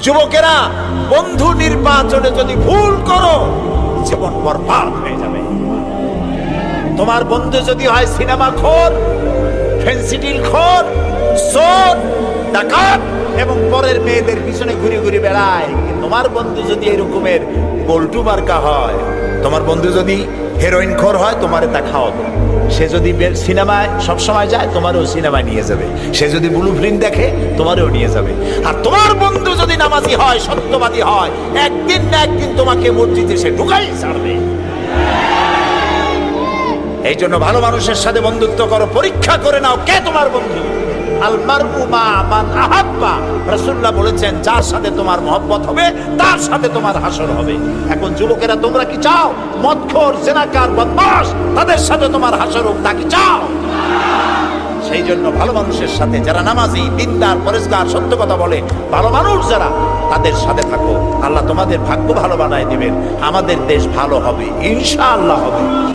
যুবকেরা, বন্ধু নির্বাচনে যদি ভুল করো জীবন বরবাদ হয়ে যাবে। তোমার বন্ধু যদি হয় সিনেমা খোর, ফেন্সিডিল খোর, চোর, ডাকাত এবং পরের মেয়েদের পিছনে ঘুরে ঘুরে বেড়ায়, তোমার বন্ধু যদি এরকমের পল্টু মার্কা হয়, তোমার বন্ধু যদি হেরোইন খোর হয়, তোমারে তা খাওয়াবে। সে যদি সিনেমায় সবসময় যায়, তোমারও সিনেমায় নিয়ে যাবে। সে যদি ব্লু ফিল্ম দেখে, তোমারও নিয়ে যাবে। আর তোমার বন্ধু যদি নামাজি হয়, সত্যবাদী হয়, একদিন না একদিন তোমাকে মসজিদে সে ঢুকাই ছাড়বে। এই জন্য ভালো মানুষের সাথে বন্ধুত্ব করো, পরীক্ষা করে নাও কে তোমার বন্ধু। আল মারউ মা মান আহাব্বা, রাসূলুল্লাহ বলেছেন যার সাথে তোমার মহব্বত হবে তার সাথে তোমার হাসর হবে। এখন যুবকেরা, তোমরা কি চাও মদখোর, জেনাকার, বদমাশ তাদের সাথে তোমার হাসর হোক? তা কি চাও? সেই জন্য ভালো মানুষের সাথে, যারা নামাজি, দিনদার, পরেজগার, সত্য কথা বলে, ভালো মানুষ যারা, তাদের সাথে থাকো। আল্লাহ তোমাদের ভাগ্য ভালো বানায় দিবেন। আমাদের দেশ ভালো হবে, ইনশাআল্লাহ হবে।